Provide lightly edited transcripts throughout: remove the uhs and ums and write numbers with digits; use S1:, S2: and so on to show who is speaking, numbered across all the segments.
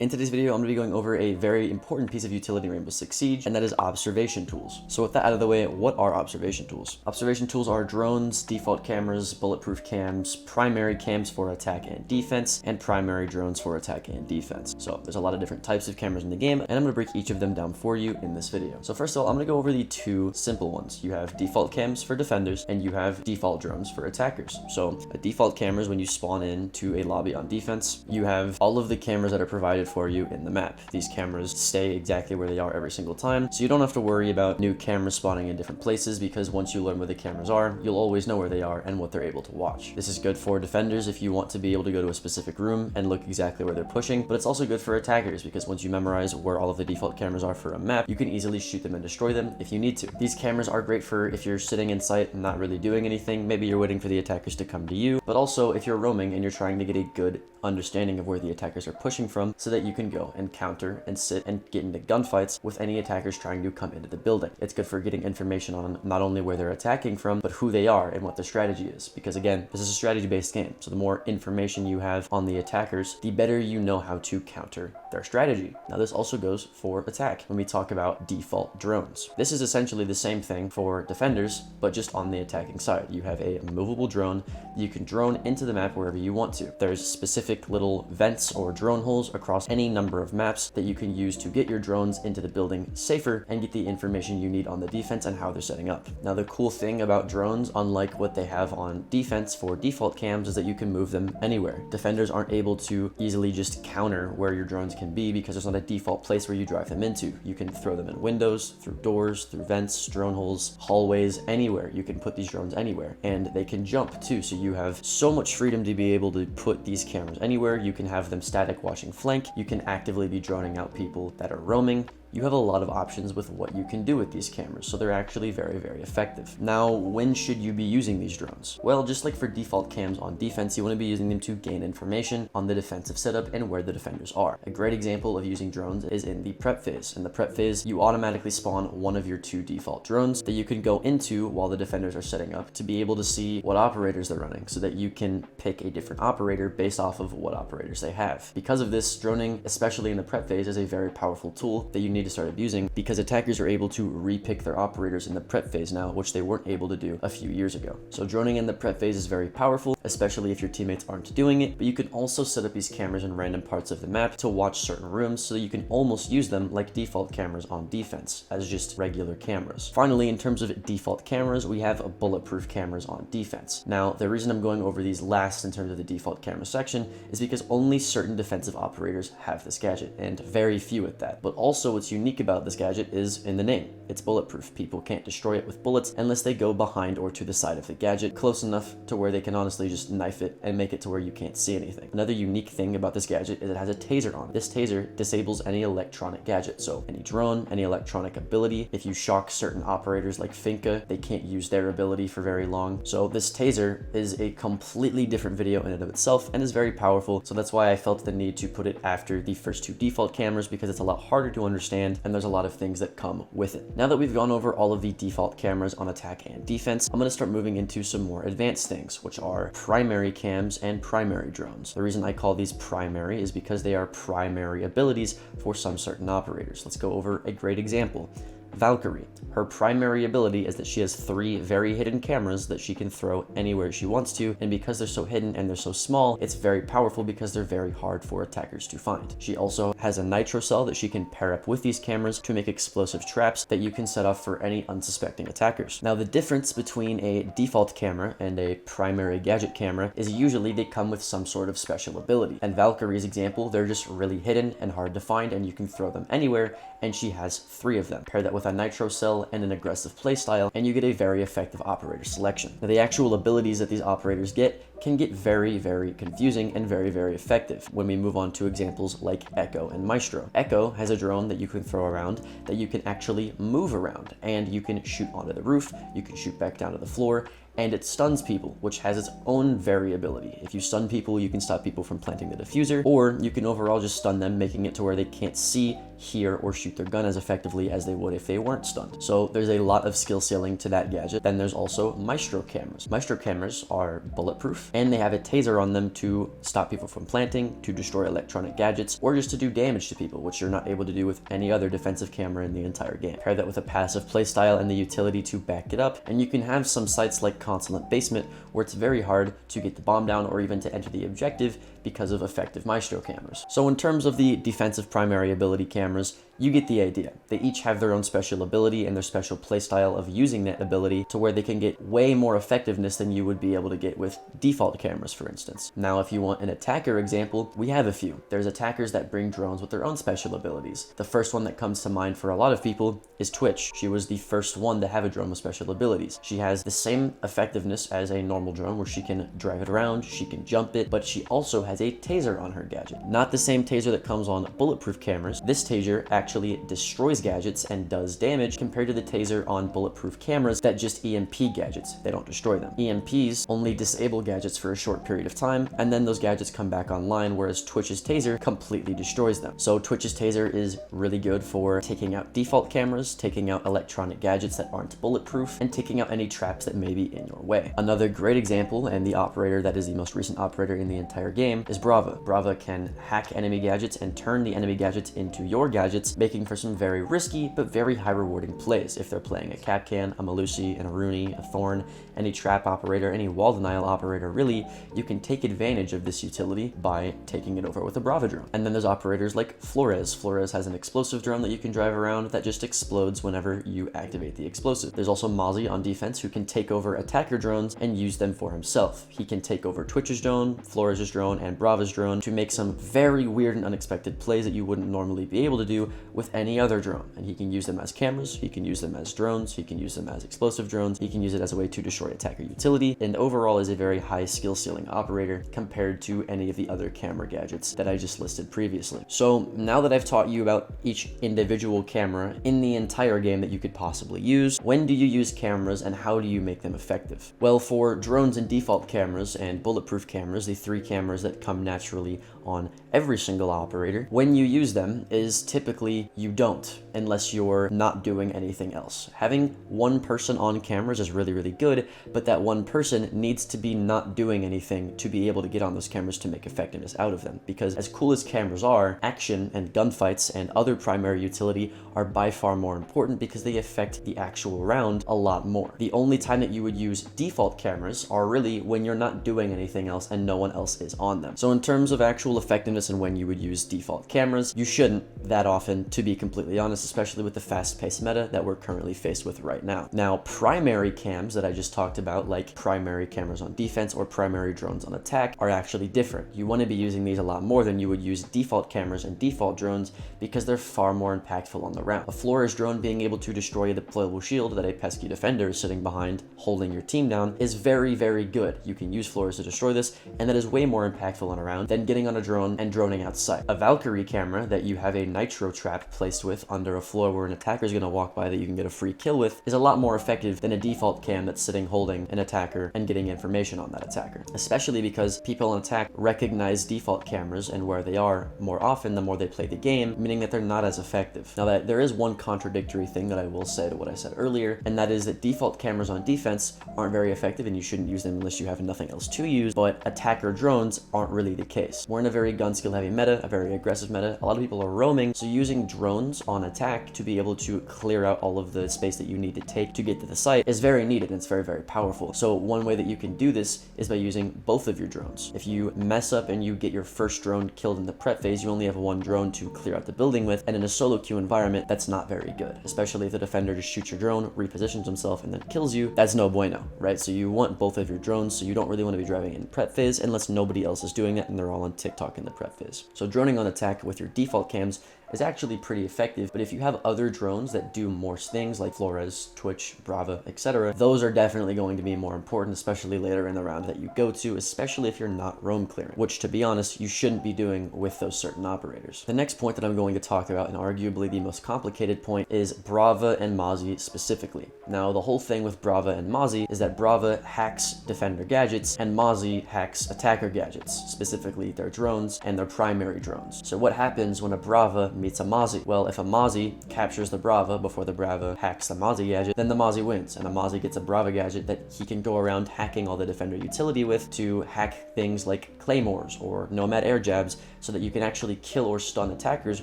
S1: In today's video, I'm going to be going over a very important piece of utility in Rainbow Six Siege, and that is observation tools. So with that out of the way, what are observation tools? Observation tools are drones, default cameras, bulletproof cams, primary cams for attack and defense, and primary drones for attack and defense. So there's a lot of different types of cameras in the game, and I'm going to break each of them down for you in this video. So first of all, I'm going to go over the two simple ones. You have default cams for defenders, and you have default drones for attackers. So a default camera is when you spawn into a lobby on defense. You have all of the cameras that are provided for you in the map. These cameras stay exactly where they are every single time, so you don't have to worry about new cameras spawning in different places, because once you learn where the cameras are, you'll always know where they are and what they're able to watch. This is good for defenders if you want to be able to go to a specific room and look exactly where they're pushing, but it's also good for attackers because once you memorize where all of the default cameras are for a map, you can easily shoot them and destroy them if you need to. These cameras are great for if you're sitting in sight and not really doing anything. Maybe you're waiting for the attackers to come to you, but also if you're roaming and you're trying to get a good understanding of where the attackers are pushing from, so that you can go and counter and sit and get into gunfights with any attackers trying to come into the building. It's good for getting information on not only where they're attacking from, but who they are and what their strategy is, because again, this is a strategy-based game, so the more information you have on the attackers, the better you know how to counter their strategy. Now this also goes for attack when we talk about default drones. This is essentially the same thing for defenders, but just on the attacking side. You have a movable drone that you can drone into the map wherever you want to. There's specific little vents or drone holes across any number of maps that you can use to get your drones into the building safer and get the information you need on the defense and how they're setting up. Now the cool thing about drones, unlike what they have on defense for default cams, is that you can move them anywhere. Defenders aren't able to easily just counter where your drones can be because there's not a default place where you drive them into. You can throw them in windows, through doors, through vents, drone holes, hallways, anywhere. You can put these drones anywhere, and they can jump too, so you have so much freedom to be able to put these cameras anywhere. You can have them static watching flank. You can actively be droning out people that are roaming. You have a lot of options with what you can do with these cameras, so they're actually very, very effective. Now, when should you be using these drones? Well, just like for default cams on defense, you want to be using them to gain information on the defensive setup and where the defenders are. A great example of using drones is in the prep phase. In the prep phase, you automatically spawn one of your two default drones that you can go into while the defenders are setting up to be able to see what operators they're running, so that you can pick a different operator based off of what operators they have. Because of this, droning, especially in the prep phase, is a very powerful tool that you need to start abusing, because attackers are able to repick their operators in the prep phase now, which they weren't able to do a few years ago. So droning in the prep phase is very powerful, especially if your teammates aren't doing it, but you can also set up these cameras in random parts of the map to watch certain rooms, so you can almost use them like default cameras on defense as just regular cameras. Finally, in terms of default cameras, we have bulletproof cameras on defense. Now, the reason I'm going over these last in terms of the default camera section is because only certain defensive operators have this gadget, and very few at that. But also what's unique about this gadget is in the name. It's bulletproof. People can't destroy it with bullets unless they go behind or to the side of the gadget, close enough to where they can honestly just knife it and make it to where you can't see anything. Another unique thing about this gadget is it has a taser on it. This taser disables any electronic gadget, so any drone, any electronic ability. If you shock certain operators like Finka, they can't use their ability for very long. So this taser is a completely different video in and of itself and is very powerful, so that's why I felt the need to put it after the first two default cameras, because it's a lot harder to understand and there's a lot of things that come with it. Now that we've gone over all of the default cameras on attack and defense, I'm going to start moving into some more advanced things, which are primary cams and primary drones. The reason I call these primary is because they are primary abilities for some certain operators. Let's go over a great example. Valkyrie. Her primary ability is that she has 3 very hidden cameras that she can throw anywhere she wants to, and because they're so hidden and they're so small, it's very powerful because they're very hard for attackers to find. She also has a nitro cell that she can pair up with these cameras to make explosive traps that you can set off for any unsuspecting attackers. Now, the difference between a default camera and a primary gadget camera is usually they come with some sort of special ability. And Valkyrie's example, they're just really hidden and hard to find, and you can throw them anywhere, and she has 3 of them. Pair that with a nitro cell and an aggressive playstyle, and you get a very effective operator selection. Now, the actual abilities that these operators get can get very, very confusing and very, very effective when we move on to examples like Echo and Maestro. Echo has a drone that you can throw around that you can actually move around, and you can shoot onto the roof, you can shoot back down to the floor, and it stuns people, which has its own variability. If you stun people, you can stop people from planting the diffuser, or you can overall just stun them, making it to where they can't see, hear, or shoot their gun as effectively as they would if they weren't stunned. So there's a lot of skill ceiling to that gadget. Then there's also Maestro cameras. Maestro cameras are bulletproof, bulletproof, and they have a taser on them to stop people from planting, to destroy electronic gadgets, or just to do damage to people, which you're not able to do with any other defensive camera in the entire game. Pair that with a passive playstyle and the utility to back it up, and you can have some sites like Consulate Basement where it's very hard to get the bomb down or even to enter the objective because of effective Maestro cameras. So in terms of the defensive primary ability cameras, you get the idea. They each have their own special ability and their special playstyle of using that ability to where they can get way more effectiveness than you would be able to get with default cameras, for instance. Now, if you want an attacker example, we have a few. There's attackers that bring drones with their own special abilities. The first one that comes to mind for a lot of people is Twitch. She was the first one to have a drone with special abilities. She has the same effectiveness as a normal drone where she can drive it around, she can jump it, but she also has a taser on her gadget. Not the same taser that comes on bulletproof cameras. This taser actually destroys gadgets and does damage compared to the taser on bulletproof cameras that just EMP gadgets. They don't destroy them. EMPs only disable gadgets for a short period of time, and then those gadgets come back online, whereas Twitch's taser completely destroys them. So Twitch's taser is really good for taking out default cameras, taking out electronic gadgets that aren't bulletproof, and taking out any traps that may be in your way. Another great example, and the operator that is the most recent operator in the entire game, is Brava. Brava can hack enemy gadgets and turn the enemy gadgets into your gadgets, making for some very risky but very high rewarding plays. If they're playing a Capcan, a Malusi, an Aruni, a Thorn, any trap operator, any wall denial operator, really, you can take advantage of this utility by taking it over with a Brava drone. And then there's operators like Flores. Flores has an explosive drone that you can drive around that just explodes whenever you activate the explosive. There's also Mozzie on defense who can take over attacker drones and use them for himself. He can take over Twitch's drone, Flores' drone, and Brava's drone to make some very weird and unexpected plays that you wouldn't normally be able to do with any other drone. And he can use them as cameras, he can use them as drones, he can use them as explosive drones, he can use it as a way to destroy attacker utility, and overall is a very high skill ceiling operator compared to any of the other camera gadgets that I just listed previously. So now that I've taught you about each individual camera in the entire game that you could possibly use, when do you use cameras and how do you make them effective? Well, for drones and default cameras and bulletproof cameras, the three cameras that come naturally on every single operator, when you use them is typically you don't, unless you're not doing anything else. Having one person on cameras is really, really good, but that one person needs to be not doing anything to be able to get on those cameras to make effectiveness out of them. Because as cool as cameras are, action and gunfights and other primary utility are by far more important because they affect the actual round a lot more. The only time that you would use default cameras are really when you're not doing anything else and no one else is on them. So in terms of actual effectiveness and when you would use default cameras, you shouldn't that often, to be completely honest, especially with the fast-paced meta that we're currently faced with right now. Now, primary cams that I just talked about, like primary cameras on defense or primary drones on attack, are actually different. You want to be using these a lot more than you would use default cameras and default drones because they're far more impactful on the round. A Flores drone being able to destroy a deployable shield that a pesky defender is sitting behind holding your team down is very, very good. You can use Flores to destroy this, and that is way more impactful on a round than getting on a drone and droning outside. A Valkyrie camera that you have a nitro trap placed with under a floor where an attacker is going to walk by that you can get a free kill with is a lot more effective than a default cam that's sitting holding an attacker and getting information on that attacker, especially because people on attack recognize default cameras and where they are more often the more they play the game, meaning that they're not as effective. Now, that there is one contradictory thing that I will say to what I said earlier, and that is that default cameras on defense aren't very effective and you shouldn't use them unless you have nothing else to use, but attacker drones aren't really the case. We're in a very gun skill heavy meta, a very aggressive meta. A lot of people are roaming, so using drones on attack to be able to clear out all of the space that you need to take to get to the site is very needed, and it's very, very powerful. So one way that you can do this is by using both of your drones. If you mess up and you get your first drone killed in the prep phase, you only have one drone to clear out the building with, and in a solo queue environment, that's not very good, especially if the defender just shoots your drone, repositions himself, and then kills you. That's no bueno, right? So you want both of your drones, so you don't really want to be driving in prep phase unless nobody else is doing that and they're all on TikTok in the prep phase. So droning on attack with your default cams is actually pretty effective, but if you have other drones that do more things like Flores, Twitch, Brava, etc., those are definitely going to be more important, especially later in the round that you go to, especially if you're not roam clearing, which, to be honest, you shouldn't be doing with those certain operators. The next point that I'm going to talk about, and arguably the most complicated point, is Brava and Mozzie specifically. Now, the whole thing with Brava and Mozzie is that Brava hacks defender gadgets and Mozzie hacks attacker gadgets, specifically their drones and their primary drones. So what happens when a Brava meets a Mozzie. Well, if a Mozzie captures the Brava before the Brava hacks the Mozzie gadget, then the Mozzie wins, and a Mozzie gets a Brava gadget that he can go around hacking all the Defender utility with to hack things like Claymores or Nomad air jabs so that you can actually kill or stun attackers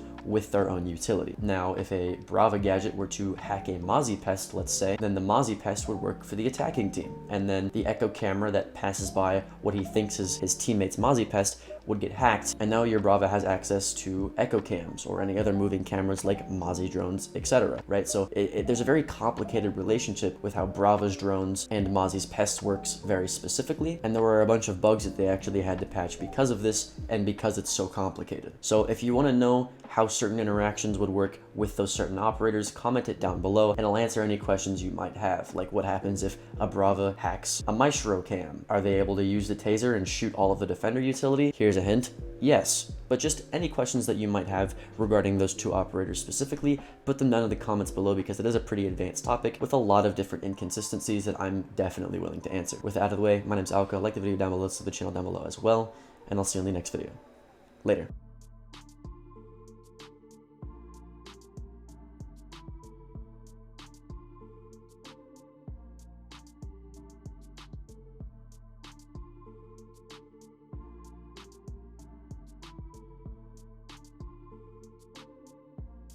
S1: with their own utility. Now, if a Brava gadget were to hack a Mozzie Pest, let's say, then the Mozzie Pest would work for the attacking team, and then the echo camera that passes by what he thinks is his teammate's Mozzie Pest would get hacked, and now your Brava has access to echo cams or any other moving cameras like Mozzie drones, etc. Right? So there's a very complicated relationship with how Brava's drones and Mozzie's Pest works very specifically, and there were a bunch of bugs that they actually had to patch because of this and because it's so complicated. So if you want to know how certain interactions would work with those certain operators, comment it down below and I'll answer any questions you might have, like what happens if a Brava hacks a Maestro cam? Are they able to use the taser and shoot all of the Defender utility? Here's a hint, yes. But just any questions that you might have regarding those two operators specifically, put them down in the comments below because it is a pretty advanced topic with a lot of different inconsistencies that I'm definitely willing to answer. With that out of the way, my name's Alka, like the video down below, subscribe to the channel down below as well, and I'll see you in the next video. Later.